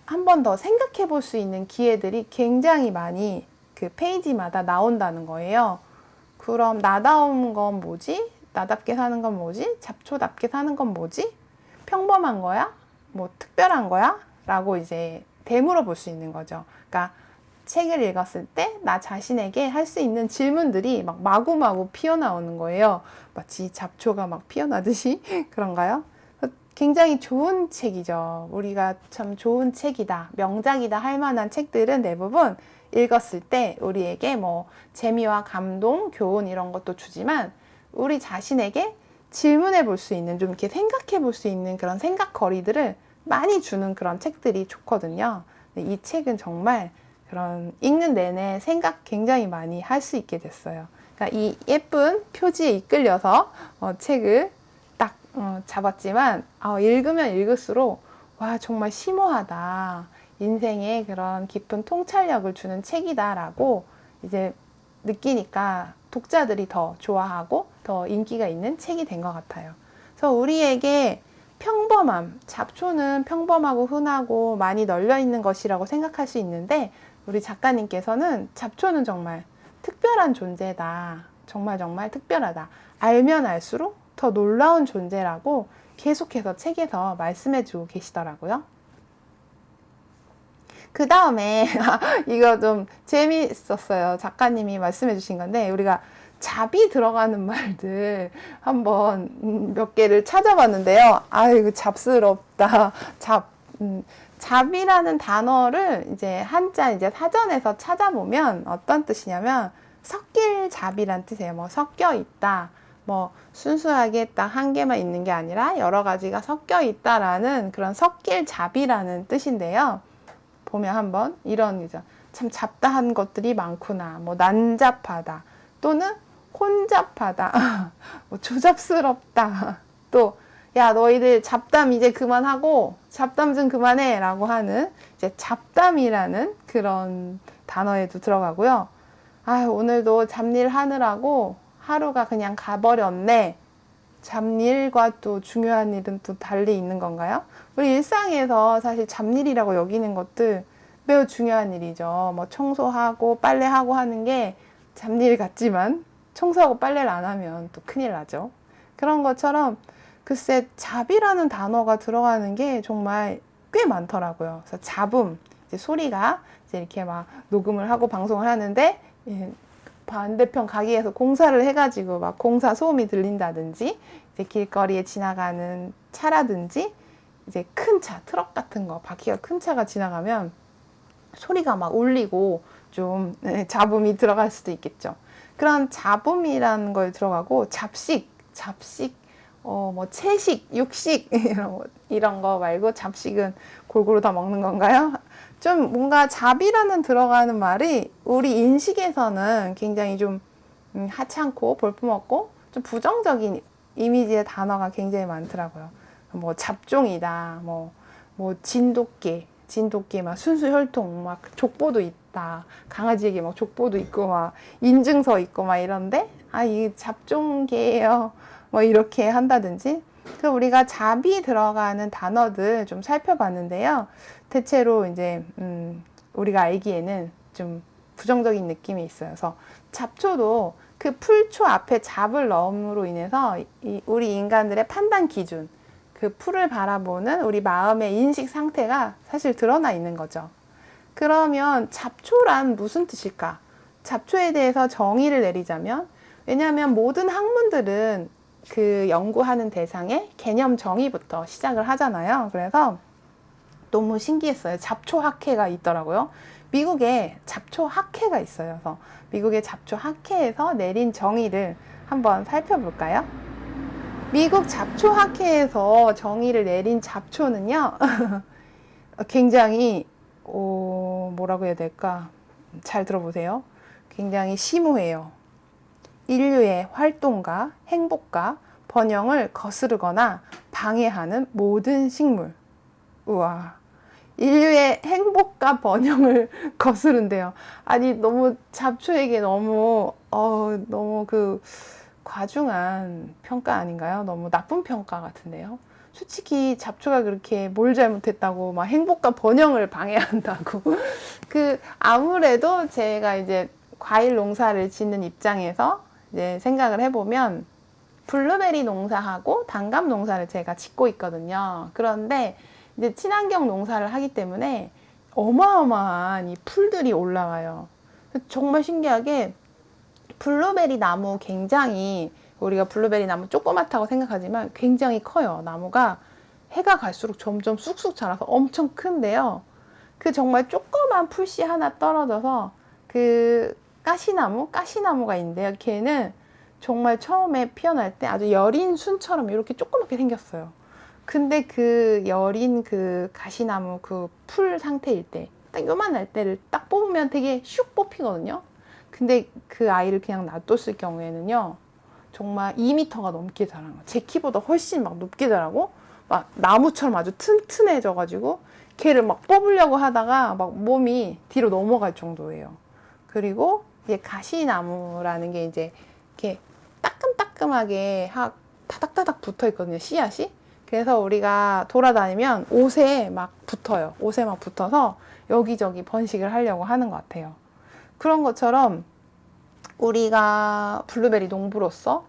한 번 더 생각해 볼 수 있는 기회들이 굉장히 많이 그 페이지마다 나온다는 거예요. 그럼 나다운 건 뭐지? 나답게 사는 건 뭐지? 잡초답게 사는 건 뭐지? 평범한 거야? 뭐 특별한 거야? 라고 이제 되물어 볼 수 있는 거죠. 그러니까 책을 읽었을 때 나 자신에게 할 수 있는 질문들이 막 마구마구 피어나오는 거예요. 마치 잡초가 막 피어나듯이 그런가요? 굉장히 좋은 책이죠. 우리가 참 좋은 책이다, 명작이다 할 만한 책들은 대부분 읽었을 때 우리에게 뭐 재미와 감동, 교훈 이런 것도 주지만 우리 자신에게 질문해 볼 수 있는, 좀 이렇게 생각해 볼 수 있는 그런 생각거리들을 많이 주는 그런 책들이 좋거든요. 이 책은 정말 그런 읽는 내내 생각 굉장히 많이 할 수 있게 됐어요. 그러니까 이 예쁜 표지에 이끌려서 책을 딱 잡았지만 읽으면 읽을수록 와 정말 심오하다. 인생에 그런 깊은 통찰력을 주는 책이다라고 이제 느끼니까 독자들이 더 좋아하고 더 인기가 있는 책이 된 것 같아요. 그래서 우리에게 평범함, 잡초는 평범하고 흔하고 많이 널려 있는 것이라고 생각할 수 있는데 우리 작가님께서는 잡초는 정말 특별한 존재다. 정말 특별하다. 알면 알수록 더 놀라운 존재라고 계속해서 책에서 말씀해 주고 계시더라고요. 그 다음에 이거 좀 재미있었어요. 작가님이 말씀해 주신 건데 우리가 잡이 들어가는 말들 한번 몇 개를 찾아봤는데요. 아이고 잡스럽다. 잡이라는 단어를 이제 한자 이제 사전에서 찾아보면 어떤 뜻이냐면 섞일 잡이란 뜻이에요. 뭐 섞여 있다. 뭐 순수하게 딱 한 개만 있는 게 아니라 여러 가지가 섞여 있다라는 그런 섞일 잡이라는 뜻인데요. 보면 한번 이런 이제 참 잡다한 것들이 많구나. 뭐 난잡하다. 또는 혼잡하다. 뭐 조잡스럽다. 또 야 너희들 잡담 이제 그만하고 잡담 좀 그만해 라고 하는 이제 잡담이라는 그런 단어에도 들어가고요. 아 오늘도 잡일 하느라고 하루가 그냥 가버렸네. 잡일과 또 중요한 일은 또 달리 있는 건가요? 우리 일상에서 사실 잡일이라고 여기는 것들 매우 중요한 일이죠. 뭐 청소하고 빨래하고 하는 게 잡일 같지만 청소하고 빨래를 안 하면 또 큰일 나죠. 그런 것처럼 글쎄, 잡이라는 단어가 들어가는 게 정말 꽤 많더라고요. 그래서 잡음, 이제 소리가 이제 이렇게 막 녹음을 하고 방송을 하는데, 반대편 가게에서 공사를 해가지고 막 공사 소음이 들린다든지, 이제 길거리에 지나가는 차라든지, 이제 큰 차, 트럭 같은 거, 바퀴가 큰 차가 지나가면 소리가 막 울리고 좀 잡음이 들어갈 수도 있겠죠. 그런 잡음이라는 걸 들어가고 잡식, 뭐 채식, 육식 이런 거 말고 잡식은 골고루 다 먹는 건가요? 좀 뭔가 잡이라는 들어가는 말이 우리 인식에서는 굉장히 좀 하찮고 볼품없고 좀 부정적인 이미지의 단어가 굉장히 많더라고요. 뭐 잡종이다, 뭐 진돗개 막 순수혈통 막 족보도 있다, 강아지에게 막 족보도 있고 막 인증서 있고 막 이런데 이게 잡종개예요 뭐 이렇게 한다든지. 그 우리가 잡이 들어가는 단어들 좀 살펴봤는데요. 대체로 이제 우리가 알기에는 좀 부정적인 느낌이 있어요. 그래서 잡초도 그 풀초 앞에 잡을 넣음으로 인해서 우리 인간들의 판단 기준, 그 풀을 바라보는 우리 마음의 인식 상태가 사실 드러나 있는 거죠. 그러면 잡초란 무슨 뜻일까? 잡초에 대해서 정의를 내리자면, 왜냐하면 모든 학문들은 그 연구하는 대상의 개념 정의부터 시작을 하잖아요. 그래서 너무 신기했어요. 잡초학회가 있더라고요. 미국에 잡초학회가 있어요. 그래서 미국의 잡초학회에서 내린 정의를 한번 살펴볼까요? 미국 잡초학회에서 정의를 내린 잡초는요, 굉장히, 뭐라고 해야 될까? 잘 들어보세요. 굉장히 심오해요. 인류의 활동과 행복과 번영을 거스르거나 방해하는 모든 식물. 우와. 인류의 행복과 번영을 거스른대요. 아니, 너무 잡초에게 너무 그 과중한 평가 아닌가요? 너무 나쁜 평가 같은데요. 솔직히 잡초가 그렇게 뭘 잘못했다고 막 행복과 번영을 방해한다고. 아무래도 제가 이제 과일 농사를 짓는 입장에서 이제 생각을 해보면 블루베리 농사하고 단감 농사를 제가 짓고 있거든요. 그런데 이제 친환경 농사를 하기 때문에 어마어마한 이 풀들이 올라와요. 정말 신기하게 블루베리 나무 굉장히, 우리가 블루베리 나무 조그맣다고 생각하지만 굉장히 커요. 나무가 해가 갈수록 점점 쑥쑥 자라서 엄청 큰데요. 그 정말 조그만 풀씨 하나 떨어져서 그 가시나무가 있는데요. 걔는 정말 처음에 피어날 때 아주 여린 순처럼 이렇게 조그맣게 생겼어요. 근데 그 여린 그 가시나무 그 풀 상태일 때, 딱 요만할 때를 딱 뽑으면 되게 슉 뽑히거든요. 근데 그 아이를 그냥 놔뒀을 경우에는요, 정말 2m가 넘게 자라는 거예요. 제 키보다 훨씬 막 높게 자라고, 막 나무처럼 아주 튼튼해져가지고, 걔를 막 뽑으려고 하다가 막 몸이 뒤로 넘어갈 정도예요. 그리고 이제 가시나무라는 게 이제 이렇게 따끔따끔하게 타닥타닥 붙어 있거든요, 씨앗이. 그래서 우리가 돌아다니면 옷에 막 붙어요. 옷에 막 붙어서 여기저기 번식을 하려고 하는 것 같아요. 그런 것처럼 우리가 블루베리 농부로서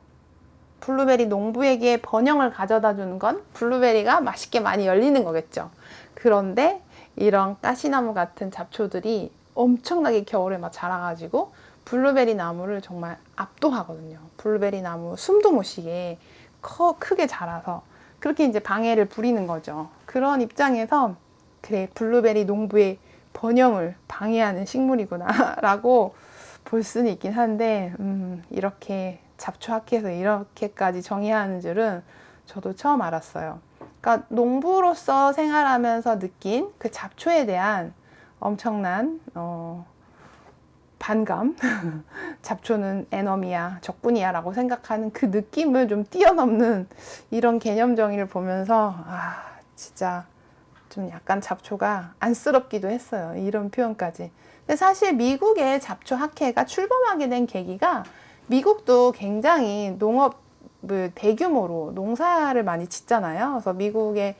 블루베리 농부에게 번영을 가져다 주는 건 블루베리가 맛있게 많이 열리는 거겠죠. 그런데 이런 가시나무 같은 잡초들이 엄청나게 겨울에 막 자라가지고 블루베리 나무를 정말 압도하거든요. 블루베리 나무 숨도 못 쉬게 크게 자라서 그렇게 이제 방해를 부리는 거죠. 그런 입장에서 그래, 블루베리 농부의 번영을 방해하는 식물이구나 라고 볼 수는 있긴 한데, 이렇게 잡초학회에서 이렇게까지 정의하는 줄은 저도 처음 알았어요. 그러니까 농부로서 생활하면서 느낀 그 잡초에 대한 엄청난 반감, 잡초는 에너미야, 적군이야 라고 생각하는 그 느낌을 좀 뛰어넘는 이런 개념 정의를 보면서 진짜 좀 약간 잡초가 안쓰럽기도 했어요. 이런 표현까지. 근데 사실 미국의 잡초학회가 출범하게 된 계기가, 미국도 굉장히 농업을 대규모로 농사를 많이 짓잖아요. 그래서 미국의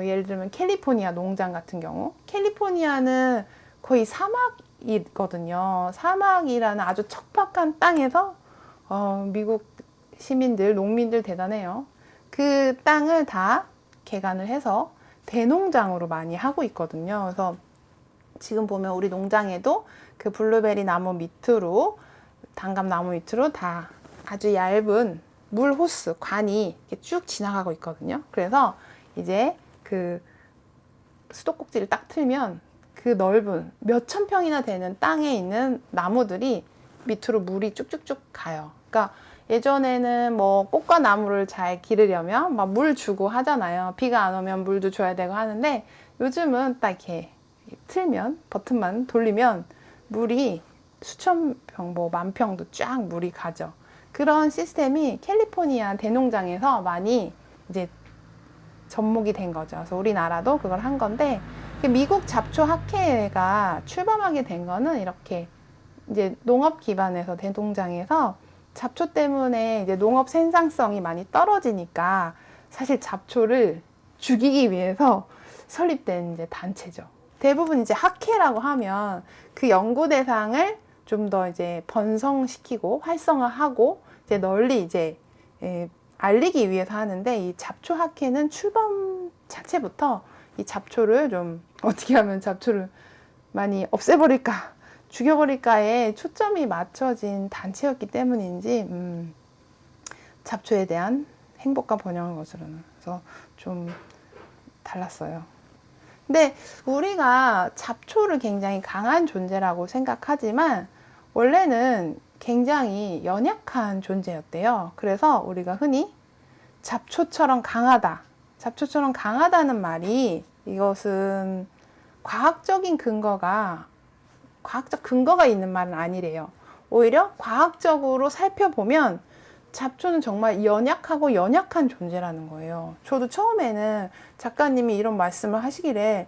예를 들면 캘리포니아 농장 같은 경우, 캘리포니아는 거의 사막이거든요. 사막이라는 아주 척박한 땅에서 미국 시민들, 농민들 대단해요. 그 땅을 다 개간을 해서 대농장으로 많이 하고 있거든요. 그래서 지금 보면 우리 농장에도 그 블루베리 나무 밑으로, 단감 나무 밑으로 다 아주 얇은 물 호스, 관이 이렇게 쭉 지나가고 있거든요. 그래서 이제 그 수도꼭지를 딱 틀면 그 넓은 몇천 평이나 되는 땅에 있는 나무들이 밑으로 물이 쭉쭉쭉 가요. 그러니까 예전에는 뭐 꽃과 나무를 잘 기르려면 막 물 주고 하잖아요. 비가 안 오면 물도 줘야 되고 하는데 요즘은 딱 이렇게 틀면, 버튼만 돌리면 물이 수천 평, 뭐 만 평도 쫙 물이 가죠. 그런 시스템이 캘리포니아 대농장에서 많이 이제 접목이 된 거죠. 그래서 우리나라도 그걸 한 건데, 미국 잡초학회가 출범하게 된 거는 이렇게 이제 농업 기반에서 대농장에서 잡초 때문에 이제 농업 생산성이 많이 떨어지니까 사실 잡초를 죽이기 위해서 설립된 이제 단체죠. 대부분 이제 학회라고 하면 그 연구 대상을 좀 더 이제 번성시키고 활성화하고 이제 널리 이제 알리기 위해서 하는데, 이 잡초 학회는 출범 자체부터 이 잡초를 좀 어떻게 하면 잡초를 많이 없애버릴까, 죽여버릴까에 초점이 맞춰진 단체였기 때문인지 잡초에 대한 행복과 번영을 거스르는, 그래서 좀 달랐어요. 근데 우리가 잡초를 굉장히 강한 존재라고 생각하지만 원래는 굉장히 연약한 존재였대요. 그래서 우리가 흔히 잡초처럼 강하다, 잡초처럼 강하다는 말이, 이것은 과학적 근거가 있는 말은 아니래요. 오히려 과학적으로 살펴보면 잡초는 정말 연약한 존재라는 거예요. 저도 처음에는 작가님이 이런 말씀을 하시길래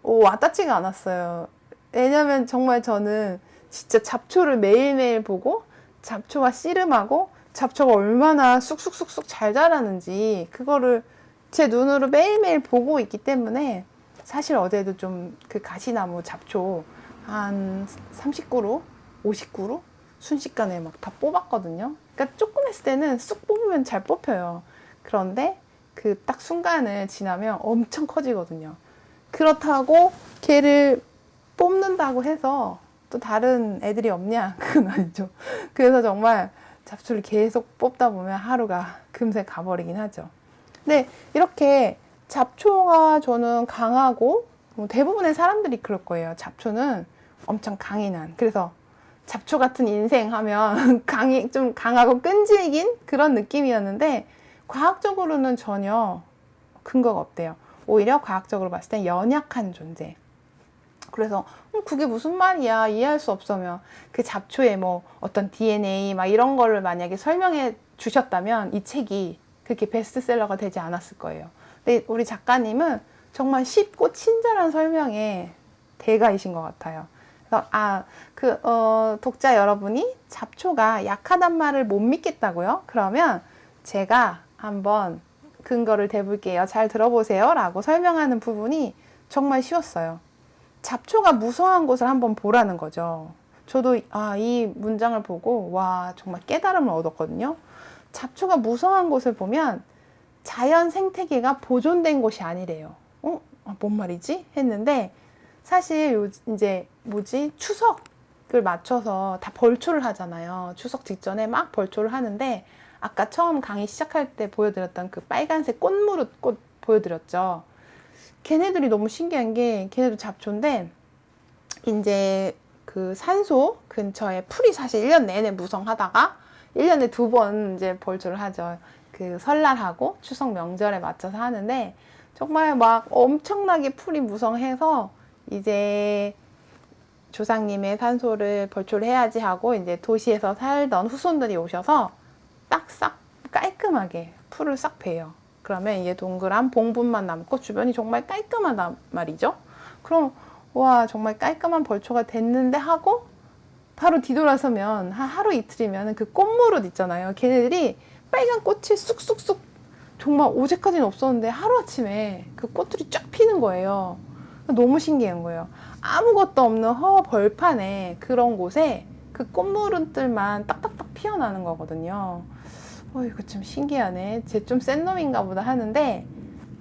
와닿지가 않았어요. 왜냐면 정말 저는 진짜 잡초를 매일매일 보고, 잡초가 씨름하고 잡초가 얼마나 쑥쑥쑥쑥 잘 자라는지 그거를 제 눈으로 매일매일 보고 있기 때문에, 사실 어제도 좀 그 가시나무 잡초 한 30그루, 50그루 순식간에 막 다 뽑았거든요. 그러니까 조금 했을 때는 쑥 뽑으면 잘 뽑혀요. 그런데 그 딱 순간을 지나면 엄청 커지거든요. 그렇다고 걔를 뽑는다고 해서 또 다른 애들이 없냐? 그건 아니죠. 그래서 정말 잡초를 계속 뽑다 보면 하루가 금세 가버리긴 하죠. 근데 이렇게 잡초가 저는 강하고, 대부분의 사람들이 그럴 거예요. 잡초는 엄청 강인한, 그래서 잡초 같은 인생 하면 좀 강하고 끈질긴 그런 느낌이었는데, 과학적으로는 전혀 근거가 없대요. 오히려 과학적으로 봤을 땐 연약한 존재. 그래서 그게 무슨 말이야, 이해할 수 없으면 그 잡초에 뭐 어떤 DNA 막 이런 거를 만약에 설명해 주셨다면 이 책이 그렇게 베스트셀러가 되지 않았을 거예요. 근데 우리 작가님은 정말 쉽고 친절한 설명의 대가이신 것 같아요. 그래서 독자 여러분이 잡초가 약하단 말을 못 믿겠다고요? 그러면 제가 한번 근거를 대볼게요. 잘 들어보세요 라고 설명하는 부분이 정말 쉬웠어요. 잡초가 무성한 곳을 한번 보라는 거죠. 저도 이 문장을 보고 와, 정말 깨달음을 얻었거든요. 잡초가 무성한 곳을 보면 자연 생태계가 보존된 곳이 아니래요. 뭔 말이지? 했는데, 사실 이제 추석을 맞춰서 다 벌초를 하잖아요. 추석 직전에 막 벌초를 하는데, 아까 처음 강의 시작할 때 보여드렸던 그 빨간색 꽃무릇 보여드렸죠. 걔네들이 너무 신기한 게, 걔네도 잡초인데 이제 그 산소 근처에 풀이 사실 1년 내내 무성하다가 1년에 2번 이제 벌초를 하죠. 그 설날하고 추석 명절에 맞춰서 하는데, 정말 막 엄청나게 풀이 무성해서 이제 조상님의 산소를 벌초를 해야지 하고 이제 도시에서 살던 후손들이 오셔서 딱 싹 깔끔하게 풀을 싹 베요. 그러면 이게 동그란 봉분만 남고 주변이 정말 깔끔하단 말이죠. 그럼 와, 정말 깔끔한 벌초가 됐는데 하고 바로 뒤돌아서면 한 하루 이틀이면 그 꽃무릇 있잖아요. 걔네들이 빨간 꽃이 쑥쑥쑥, 정말 어제까지는 없었는데 하루아침에 그 꽃들이 쫙 피는 거예요. 너무 신기한 거예요. 아무것도 없는 허 벌판에 그런 곳에 그 꽃무릇들만 딱딱딱 피어나는 거거든요. 이거 좀 신기하네. 쟤 좀 센 놈인가 보다 하는데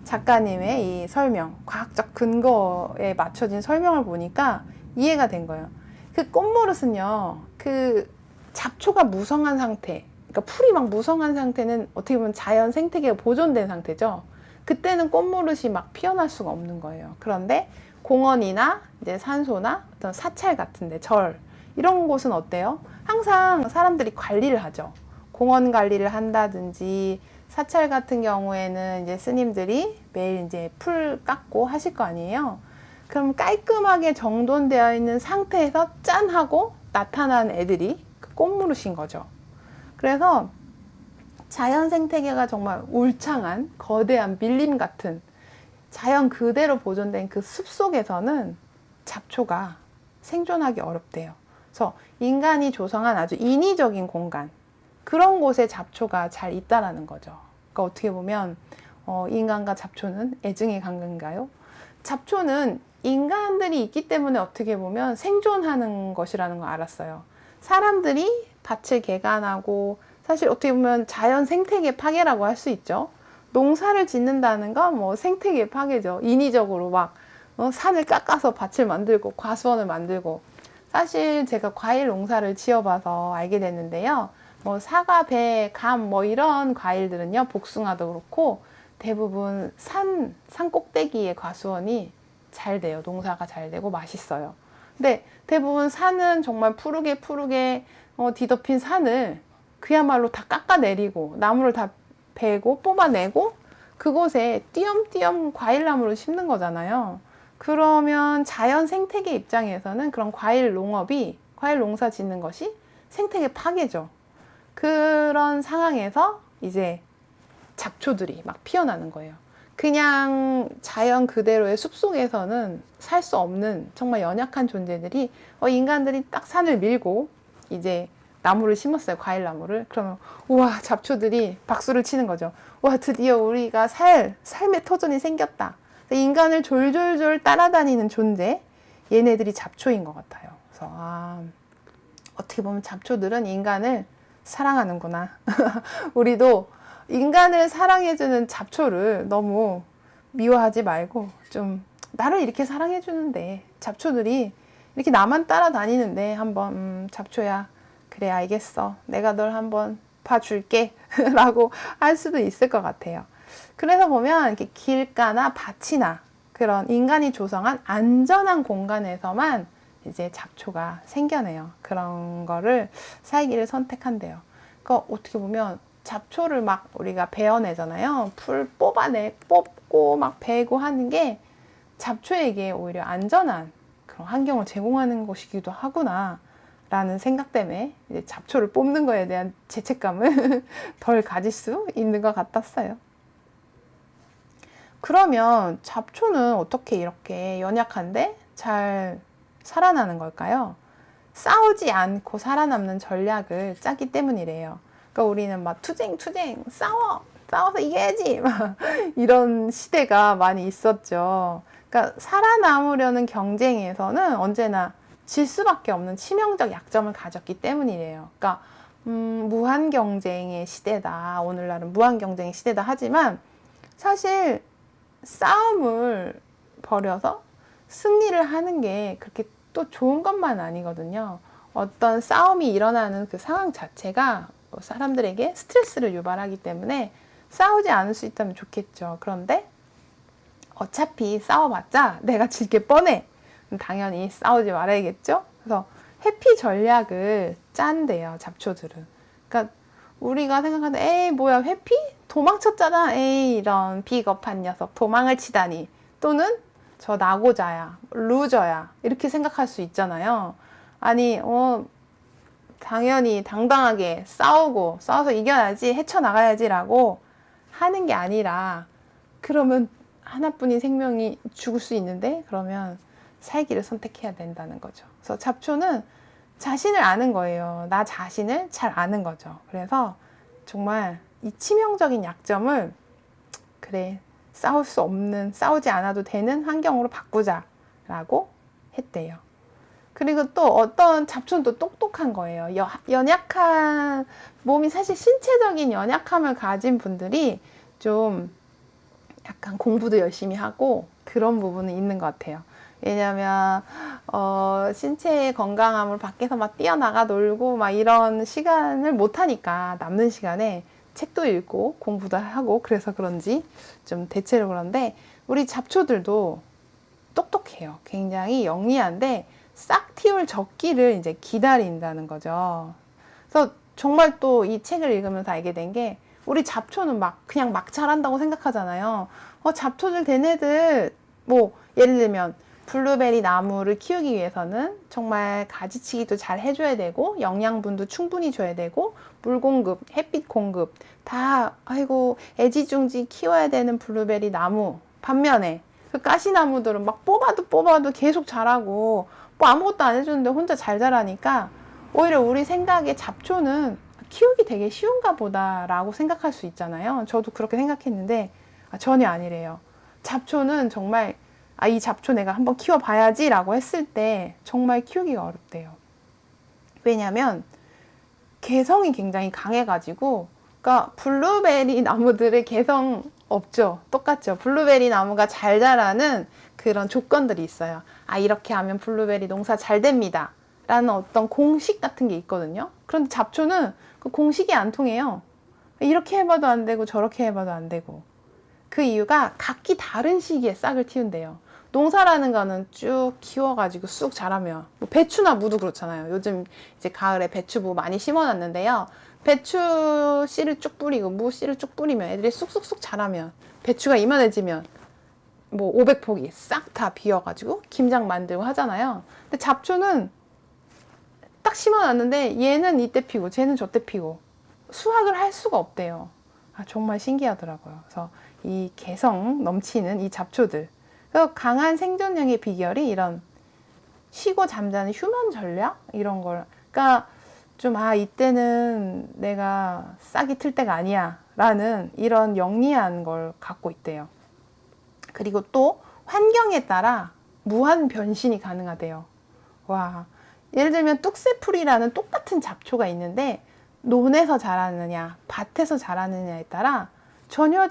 작가님의 이 설명, 과학적 근거에 맞춰진 설명을 보니까 이해가 된 거예요. 그 꽃무릇은요, 그 잡초가 무성한 상태, 그러니까 풀이 막 무성한 상태는 어떻게 보면 자연 생태계가 보존된 상태죠. 그때는 꽃무릇이 막 피어날 수가 없는 거예요. 그런데 공원이나 이제 산소나 어떤 사찰 같은데, 절, 이런 곳은 어때요? 항상 사람들이 관리를 하죠. 공원 관리를 한다든지, 사찰 같은 경우에는 이제 스님들이 매일 이제 풀 깎고 하실 거 아니에요. 그럼 깔끔하게 정돈되어 있는 상태에서 짠 하고 나타난 애들이 그 꽃무릇인 거죠. 그래서 자연 생태계가 정말 울창한 거대한 밀림 같은 자연 그대로 보존된 그 숲 속에서는 잡초가 생존하기 어렵대요. 그래서 인간이 조성한 아주 인위적인 공간, 그런 곳에 잡초가 잘 있다라는 거죠. 그러니까 어떻게 보면 인간과 잡초는 애증의 관계인가요? 잡초는 인간들이 있기 때문에 어떻게 보면 생존하는 것이라는 걸 알았어요. 사람들이 밭을 개간하고, 사실 어떻게 보면 자연 생태계 파괴라고 할 수 있죠. 농사를 짓는다는 건 뭐 생태계 파괴죠. 인위적으로 막 산을 깎아서 밭을 만들고 과수원을 만들고. 사실 제가 과일 농사를 지어봐서 알게 됐는데요. 뭐 사과, 배, 감 뭐 이런 과일들은요, 복숭아도 그렇고 대부분 산 꼭대기의 과수원이 잘 돼요. 농사가 잘 되고 맛있어요. 근데 대부분 산은 정말 푸르게 뒤덮인 산을 그야말로 다 깎아내리고 나무를 다 베고 뽑아내고 그곳에 띄엄띄엄 과일나무를 심는 거잖아요. 그러면 자연 생태계 입장에서는 그런 과일 농사 짓는 것이 생태계 파괴죠. 그런 상황에서 이제 잡초들이 막 피어나는 거예요. 그냥 자연 그대로의 숲속에서는 살 수 없는 정말 연약한 존재들이 인간들이 딱 산을 밀고 이제 나무를 심었어요. 과일나무를. 그러면 우와, 잡초들이 박수를 치는 거죠. 와, 드디어 우리가 삶의 터전이 생겼다. 인간을 졸졸졸 따라다니는 존재, 얘네들이 잡초인 것 같아요. 그래서 어떻게 보면 잡초들은 인간을 사랑하는구나. 우리도 인간을 사랑해주는 잡초를 너무 미워하지 말고 좀 나를 이렇게 사랑해주는데 잡초들이 이렇게 나만 따라다니는데 한번 잡초야, 그래 알겠어, 내가 널 한번 봐줄게 라고 할 수도 있을 것 같아요. 그래서 보면 이렇게 길가나 밭이나 그런 인간이 조성한 안전한 공간에서만 이제 잡초가 생겨내요. 그런 거를 살기를 선택한대요. 그러니까 어떻게 보면 잡초를 막 우리가 베어내잖아요. 풀 뽑고 막 베고 하는 게 잡초에게 오히려 안전한 그런 환경을 제공하는 것이기도 하구나 라는 생각 때문에 이제 잡초를 뽑는 거에 대한 죄책감을 덜 가질 수 있는 것 같았어요. 그러면 잡초는 어떻게 이렇게 연약한데 잘 살아나는 걸까요? 싸우지 않고 살아남는 전략을 짰기 때문이래요. 그러니까 우리는 막 투쟁 싸워서 이겨야지 막 이런 시대가 많이 있었죠. 그러니까 살아남으려는 경쟁에서는 언제나 질 수밖에 없는 치명적 약점을 가졌기 때문이래요. 그러니까 무한 경쟁의 시대다. 오늘날은 무한 경쟁의 시대다 하지만 사실 싸움을 벌여서 승리를 하는 게 그렇게 또 좋은 것만 아니거든요. 어떤 싸움이 일어나는 그 상황 자체가 사람들에게 스트레스를 유발하기 때문에 싸우지 않을 수 있다면 좋겠죠. 그런데 어차피 싸워봤자 내가 질 게 뻔해. 당연히 싸우지 말아야겠죠. 그래서 회피 전략을 짠대요, 잡초들은. 그러니까 우리가 생각하는 에이 뭐야 회피? 도망쳤잖아. 에이 이런 비겁한 녀석 도망을 치다니. 또는 저 낙오자야, 루저야 이렇게 생각할 수 있잖아요. 아니 당연히 당당하게 싸워서 이겨야지, 헤쳐나가야지 라고 하는 게 아니라, 그러면 하나뿐인 생명이 죽을 수 있는데 그러면 살기를 선택해야 된다는 거죠. 그래서 잡초는 자신을 아는 거예요. 나 자신을 잘 아는 거죠. 그래서 정말 이 치명적인 약점을 그래 싸우지 않아도 되는 환경으로 바꾸자라고 했대요. 그리고 또 어떤 잡초는 또 똑똑한 거예요. 연약한, 몸이 사실 신체적인 연약함을 가진 분들이 좀 약간 공부도 열심히 하고 그런 부분은 있는 것 같아요. 왜냐면 신체의 건강함을 밖에서 막 뛰어나가 놀고 막 이런 시간을 못 하니까 남는 시간에 책도 읽고 공부도 하고 그래서 그런지 좀 대체로 그런데 우리 잡초들도 똑똑해요. 굉장히 영리한데 싹 틔울 적기를 이제 기다린다는 거죠. 그래서 정말 또 이 책을 읽으면서 알게 된 게 우리 잡초는 막 그냥 막 자란다고 생각하잖아요. 잡초들 걔네들 뭐 예를 들면 블루베리 나무를 키우기 위해서는 정말 가지치기도 잘 해줘야 되고 영양분도 충분히 줘야 되고 물 공급, 햇빛 공급 다 아이고 애지중지 키워야 되는 블루베리 나무 반면에 그 가시나무들은 막 뽑아도 계속 자라고 뭐 아무것도 안 해주는데 혼자 잘 자라니까 오히려 우리 생각에 잡초는 키우기 되게 쉬운가 보다라고 생각할 수 있잖아요. 저도 그렇게 생각했는데 전혀 아니래요. 잡초는 정말 이 잡초 내가 한번 키워봐야지 라고 했을 때 정말 키우기가 어렵대요. 왜냐면 개성이 굉장히 강해가지고 그러니까 블루베리 나무들의 개성 없죠. 똑같죠. 블루베리 나무가 잘 자라는 그런 조건들이 있어요. 이렇게 하면 블루베리 농사 잘 됩니다. 라는 어떤 공식 같은 게 있거든요. 그런데 잡초는 그 공식이 안 통해요. 이렇게 해봐도 안 되고 저렇게 해봐도 안 되고. 그 이유가 각기 다른 시기에 싹을 틔운대요. 농사라는 거는 쭉 키워가지고 쑥 자라면 뭐 배추나 무도 그렇잖아요. 요즘 이제 가을에 배추무 많이 심어놨는데요. 배추 씨를 쭉 뿌리고 무 씨를 쭉 뿌리면 애들이 쑥쑥쑥 자라면 배추가 이만해지면 뭐 500포기 싹 다 비워가지고 김장 만들고 하잖아요. 근데 잡초는 딱 심어놨는데 얘는 이때 피고 쟤는 저때 피고 수확을 할 수가 없대요. 정말 신기하더라고요. 그래서 이 개성 넘치는 이 잡초들. 그래서 강한 생존력의 비결이 이런 쉬고 잠자는 휴먼 전략? 이런 걸. 그러니까 좀 이때는 내가 싹이 틀 때가 아니야. 라는 이런 영리한 걸 갖고 있대요. 그리고 또 환경에 따라 무한 변신이 가능하대요. 와. 예를 들면 뚝새풀이라는 똑같은 잡초가 있는데 논에서 자라느냐 밭에서 자라느냐에 따라 전혀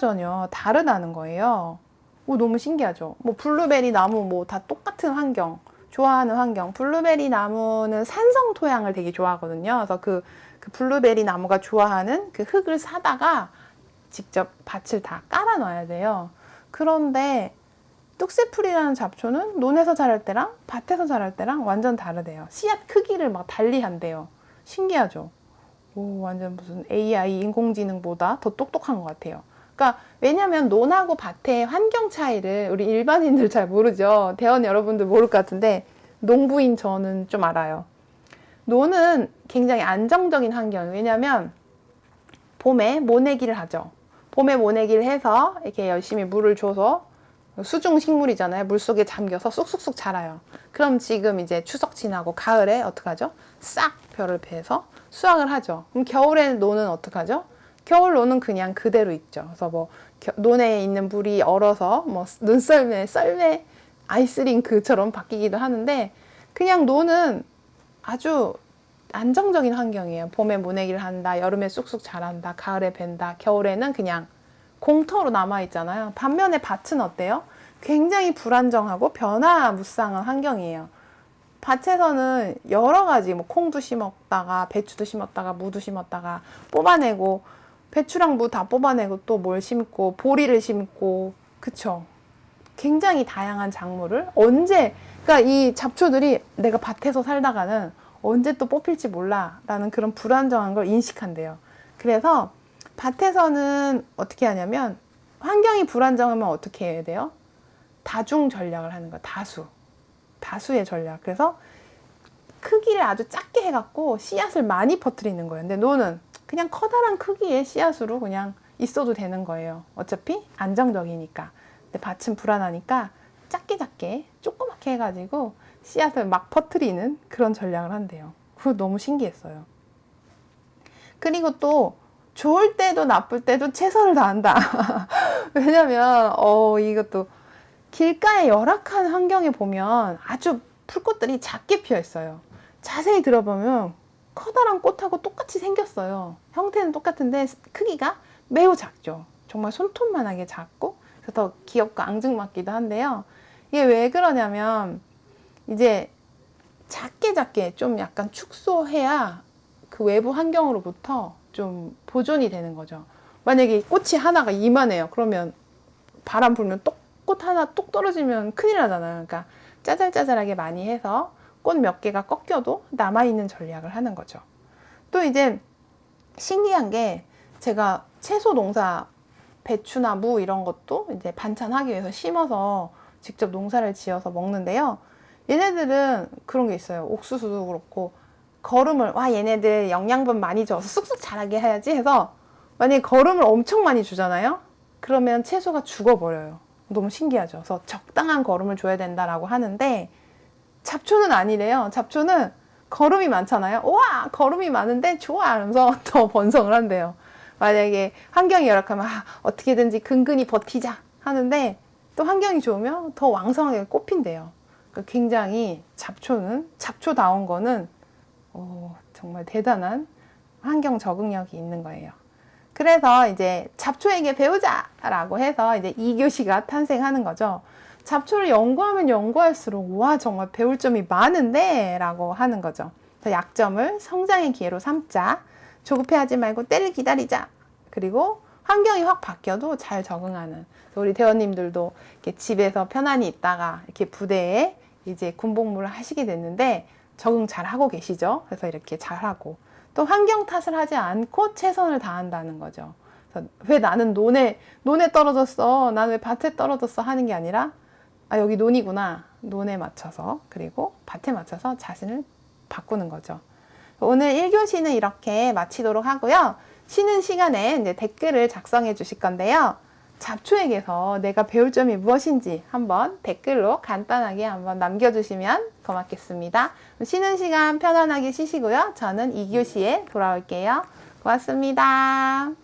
다르다는 거예요. 너무 신기하죠. 뭐 블루베리 나무 뭐 다 똑같은 환경, 좋아하는 환경. 블루베리 나무는 산성 토양을 되게 좋아하거든요. 그래서 그 블루베리 나무가 좋아하는 그 흙을 사다가 직접 밭을 다 깔아 놔야 돼요. 그런데 뚝새풀이라는 잡초는 논에서 자랄 때랑 밭에서 자랄 때랑 완전 다르대요. 씨앗 크기를 막 달리 한대요. 신기하죠? 완전 무슨 AI 인공지능보다 더 똑똑한 것 같아요. 그러니까 왜냐면 논하고 밭의 환경 차이를 우리 일반인들 잘 모르죠. 대원 여러분들 모를 것 같은데 농부인 저는 좀 알아요. 논은 굉장히 안정적인 환경. 왜냐면 봄에 모내기를 하죠. 봄에 모내기를 해서 이렇게 열심히 물을 줘서 수중 식물이잖아요. 물속에 잠겨서 쑥쑥쑥 자라요. 그럼 지금 이제 추석 지나고 가을에 어떡하죠? 싹 벼를 패서 수확을 하죠. 그럼 겨울에 논은 어떡하죠? 겨울 논은 그냥 그대로 있죠. 그래서 뭐 논에 있는 물이 얼어서 뭐 눈썰매, 썰매, 아이스링크처럼 바뀌기도 하는데 그냥 논은 아주 안정적인 환경이에요. 봄에 모내기를 한다, 여름에 쑥쑥 자란다, 가을에 벤다, 겨울에는 그냥 공터로 남아있잖아요. 반면에 밭은 어때요? 굉장히 불안정하고 변화무쌍한 환경이에요. 밭에서는 여러 가지 뭐 콩도 심었다가 배추도 심었다가 무도 심었다가 뽑아내고 배추랑 무 다 뽑아내고 또 뭘 심고 보리를 심고 그쵸? 굉장히 다양한 작물을 그러니까 이 잡초들이 내가 밭에서 살다가는 언제 또 뽑힐지 몰라 라는 그런 불안정한 걸 인식한대요. 그래서 밭에서는 어떻게 하냐면 환경이 불안정하면 어떻게 해야 돼요? 다중 전략을 하는 거야. 다수의 전략. 그래서 크기를 아주 작게 해갖고 씨앗을 많이 퍼뜨리는 거예요. 근데 논은 그냥 커다란 크기의 씨앗으로 그냥 있어도 되는 거예요. 어차피 안정적이니까. 근데 밭은 불안하니까 작게 조그맣게 해가지고 씨앗을 막 퍼뜨리는 그런 전략을 한대요. 그거 너무 신기했어요. 그리고 또 좋을 때도 나쁠 때도 최선을 다한다. 왜냐면 이것도 길가의 열악한 환경에 보면 아주 풀꽃들이 작게 피어 있어요. 자세히 들어보면 커다란 꽃하고 똑같이 생겼어요. 형태는 똑같은데 크기가 매우 작죠. 정말 손톱만하게 작고 그래서 더 귀엽고 앙증맞기도 한데요. 이게 왜 그러냐면 이제 작게 좀 약간 축소해야 그 외부 환경으로부터 좀 보존이 되는 거죠. 만약에 꽃이 하나가 이만해요. 그러면 바람 불면 꽃 하나 똑 떨어지면 큰일 나잖아요. 그러니까 짜잘짜잘하게 많이 해서 꽃 몇 개가 꺾여도 남아있는 전략을 하는 거죠. 또 이제 신기한 게 제가 채소 농사 배추나 무 이런 것도 이제 반찬하기 위해서 심어서 직접 농사를 지어서 먹는데요. 얘네들은 그런 게 있어요. 옥수수도 그렇고 거름을 얘네들 영양분 많이 줘서 쑥쑥 자라게 해야지 해서 만약에 거름을 엄청 많이 주잖아요. 그러면 채소가 죽어버려요. 너무 신기하죠. 그래서 적당한 거름을 줘야 된다라고 하는데 잡초는 아니래요. 잡초는 거름이 많잖아요. 우와 거름이 많은데 좋아 하면서 더 번성을 한대요. 만약에 환경이 열악하면 어떻게든지 근근히 버티자 하는데 또 환경이 좋으면 더 왕성하게 꽃핀대요. 그러니까 굉장히 잡초다운 거는 정말 대단한 환경 적응력이 있는 거예요. 그래서 이제 잡초에게 배우자라고 해서 이제 2교시가 탄생하는 거죠. 잡초를 연구하면 연구할수록 와 정말 배울 점이 많은데 라고 하는 거죠. 그래서 약점을 성장의 기회로 삼자. 조급해하지 말고 때를 기다리자. 그리고 환경이 확 바뀌어도 잘 적응하는. 우리 대원님들도 이렇게 집에서 편안히 있다가 이렇게 부대에 이제 군복무를 하시게 됐는데 적응 잘 하고 계시죠? 그래서 이렇게 잘하고 또 환경 탓을 하지 않고 최선을 다한다는 거죠. 그래서 왜 나는 논에 떨어졌어? 난 왜 밭에 떨어졌어? 하는 게 아니라 여기 논이구나. 논에 맞춰서 그리고 밭에 맞춰서 자신을 바꾸는 거죠. 오늘 1교시는 이렇게 마치도록 하고요. 쉬는 시간에 이제 댓글을 작성해 주실 건데요. 잡초에게서 내가 배울 점이 무엇인지 한번 댓글로 간단하게 한번 남겨주시면 고맙겠습니다. 쉬는 시간 편안하게 쉬시고요. 저는 2교시에 돌아올게요. 고맙습니다.